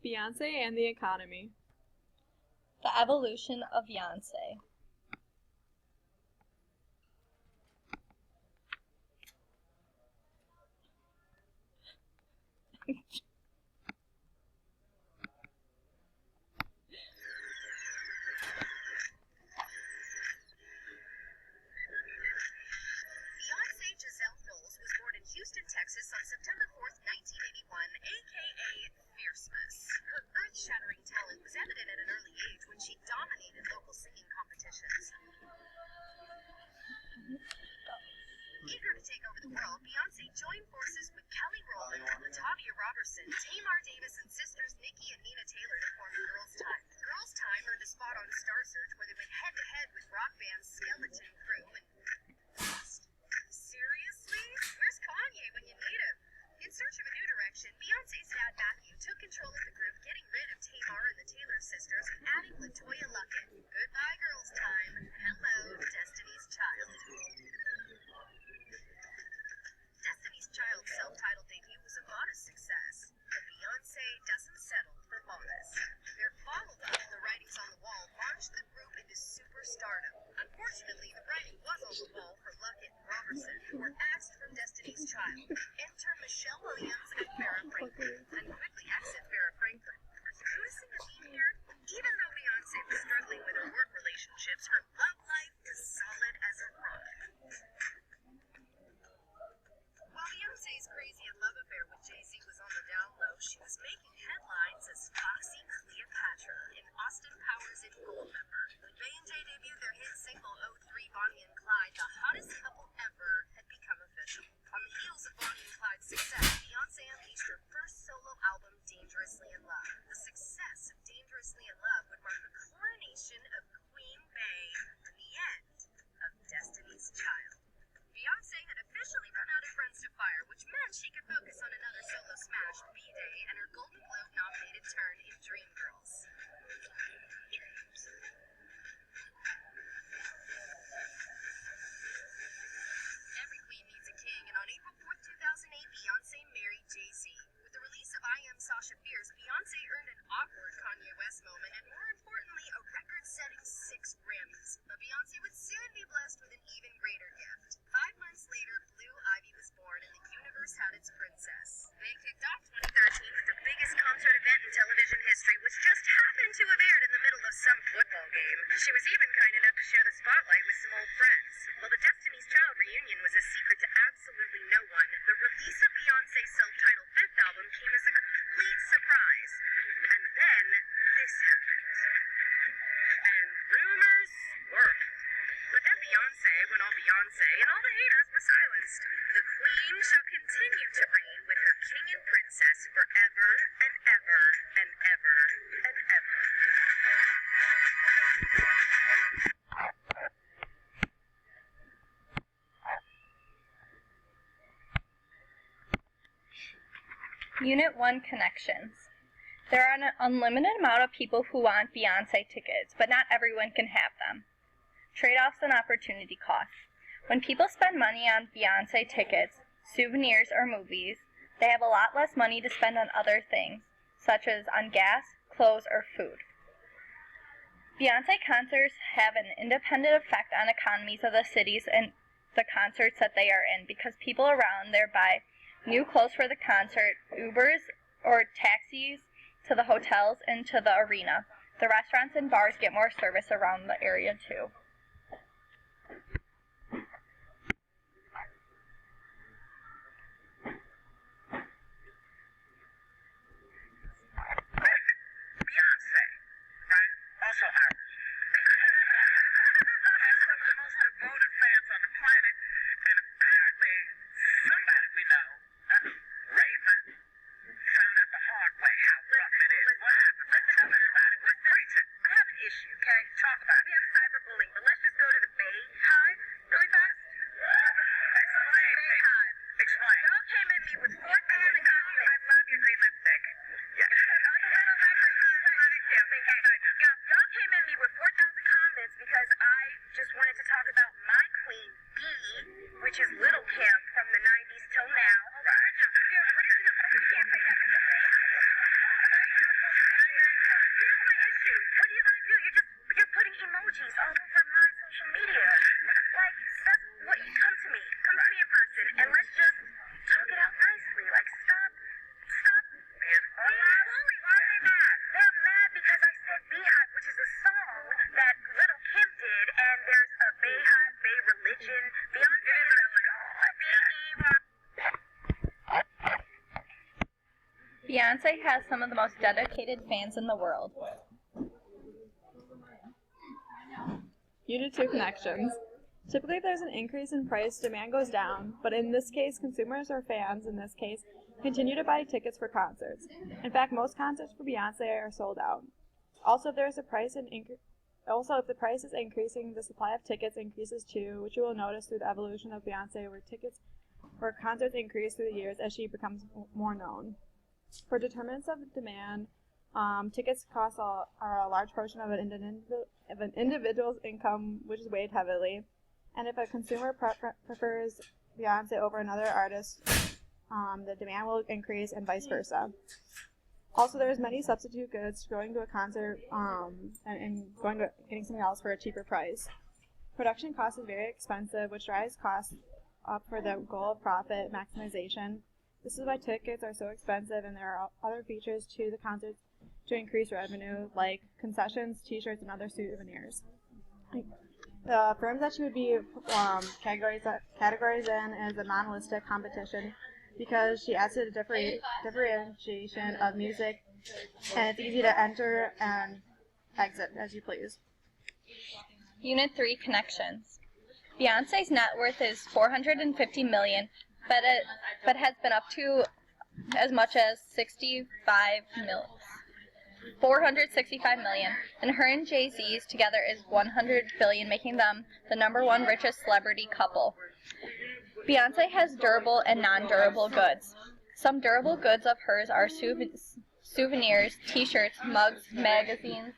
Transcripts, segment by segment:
Beyonce and the economy. The evolution of Beyonce. Houston, Texas on September 4th, 1981, a.k.a. Fiercemas. Her earth-shattering talent was evident at an early age when she dominated local singing competitions. Eager to take over the world, Beyonce joined forces with Kelly Rowland, Latavia Robertson, Tamar Davis, and sisters Nikki and Nina Taylor to form Girls' Tyme. Girls' Tyme earned a spot on Star Search where they went head-to-head with rock band Skeleton Crew and lost. Seriously? Where's Kanye when you need him? In search of a new direction, Beyonce's dad Matthew took control of the group, getting rid of Tamar and the Taylor sisters and adding LaToya Luckett. Goodbye, Girls' Tyme. Hello, Destiny's Child. Destiny's Child's self-titled debut was a modest success, but Beyonce doesn't settle for modest. Their follow-up, The Writings on the Wall, launched the group into superstardom. Unfortunately, the writing was on the wall for Luckett and Robertson, who were axed from Destiny's Child. Enter Michelle Williams and Farrah Franklin, and quickly exit Farrah Franklin. Noticing a theme here? Even though Beyonce was struggling with her work relationships, her love life is solid as a rock. While Beyonce's crazy love affair with Jay-Z was on the down low, she was making headlines as Foxy Cleopatra, an Austin Powers and Goldmember. When Bey and Jay debuted their hit single 03 Bonnie and Clyde, the hottest couple ever had become official. On the heels of Bonnie and Clyde's success, Beyonce unleashed her first solo album, Dangerously in Love. The success of Dangerously in Love would mark the coronation of Queen Bey and the end of Destiny's Child. Beyonce had officially run out of friends to fire, which meant she could focus on another solo smash, B-Day, and her Golden Globe-nominated turn in Dreamgirls. Every queen needs a king, and on April 4th, 2008, Beyonce married Jay-Z. With the release of I Am Sasha Fierce, Beyonce earned an awkward Kanye West moment, and more importantly, a record-setting 6 Grammys. But Beyonce would soon be blessed with an even greater gift. 5 months later, Blue Ivy was born, and the universe had its princess. They kicked off 2013 with the biggest concert event in television history, which just happened to have aired in the middle of some football game. She was even kind enough to share the spotlight with some old friends. While the Destiny's Child reunion was a secret to absolutely no one, the release of Beyonce's self-titled 5th album came as a complete surprise. And then, this happened. And rumors worked. But then Beyonce went all Beyonce, and all the haters were silenced. The Queen shall continue to reign with her king and princess forever and ever and ever and ever. Unit 1 Connections. There are an unlimited amount of people who want Beyonce tickets, but not everyone can have them. Trade-offs and opportunity costs. When people spend money on Beyonce tickets, souvenirs, or movies, they have a lot less money to spend on other things, such as on gas, clothes, or food. Beyonce concerts have an independent effect on economies of the cities and the concerts that they are in because people around there buy new clothes for the concert, Ubers or taxis to the hotels and to the arena. The restaurants and bars get more service around the area too. Beyonce, right? Also Irish. Has some of the most devoted fans on the planet, and apparently somebody we know, Raven, found out the hard way how rough it is. What happened? Let's tell everybody. We're preaching. I have an issue, okay? Talk about it. We have cyberbullying, but let's just go to the Bay Hive really fast. Explain. Bay Hive. Explain. Y'all came at me with 4,000 comments. I love your green lipstick. Yeah. Y'all came at me with 4,000 comments because I just wanted to talk about my queen bee, which is Little Kim from the 90s till now. Right. Beyonce has some of the most dedicated fans in the world. Unit 2 connections. Typically, if there's an increase in price, demand goes down, but in this case, consumers or fans, in this case, continue to buy tickets for concerts. In fact, most concerts for Beyonce are sold out. Also, if the price is increasing, the supply of tickets increases too, which you will notice through the evolution of Beyonce, where concerts increase through the years as she becomes more known. For determinants of demand, tickets costs are a large portion of an individual's income, which is weighed heavily. And if a consumer prefers Beyonce over another artist, the demand will increase and vice versa. Also, there's many substitute goods going to a concert and getting something else for a cheaper price. Production cost is very expensive, which drives costs up for the goal of profit maximization. This is why tickets are so expensive, and there are other features to the concerts to increase revenue, like concessions, t-shirts, and other souvenirs. The firms that she would be categorized in is a monolistic competition because she adds to the differentiation of music, and it's easy to enter and exit as you please. Unit 3 connections. Beyonce's net worth is $450 million, but has been up to as much as $465 million, and her and Jay-Z's together is $100 billion, making them the #1 richest celebrity couple. Beyonce has durable and non-durable goods. Some durable goods of hers are souvenirs, t-shirts, mugs, magazines,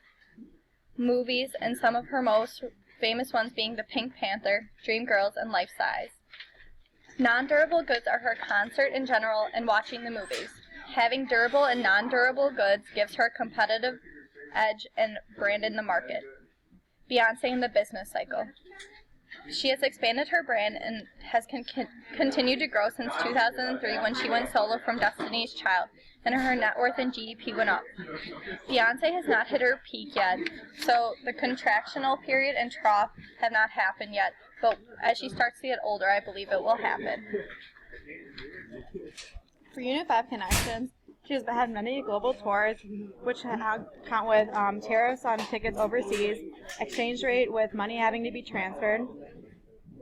movies, and some of her most famous ones being the Pink Panther, Dreamgirls, and Life Size. Non-durable goods are her concert in general and watching the movies. Having durable and non-durable goods gives her a competitive edge and brand in the market. Beyonce in the business cycle. She has expanded her brand and has continued to grow since 2003 when she went solo from Destiny's Child, and her net worth and GDP went up. Beyonce has not hit her peak yet, so the contractional period and trough have not happened yet, but as she starts to get older, I believe it will happen. For Unit 5 connections, she has had many global tours, which count with tariffs on tickets overseas, exchange rate with money having to be transferred.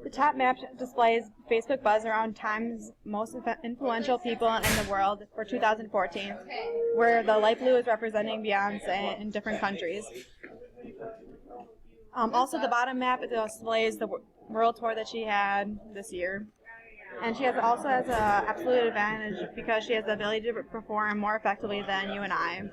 The top map displays Facebook buzz around Time's most influential people in the world for 2014, where the light blue is representing Beyonce in different countries. Also, the bottom map displays the world tour that she had this year. And she also has an absolute advantage because she has the ability to perform more effectively than you and I.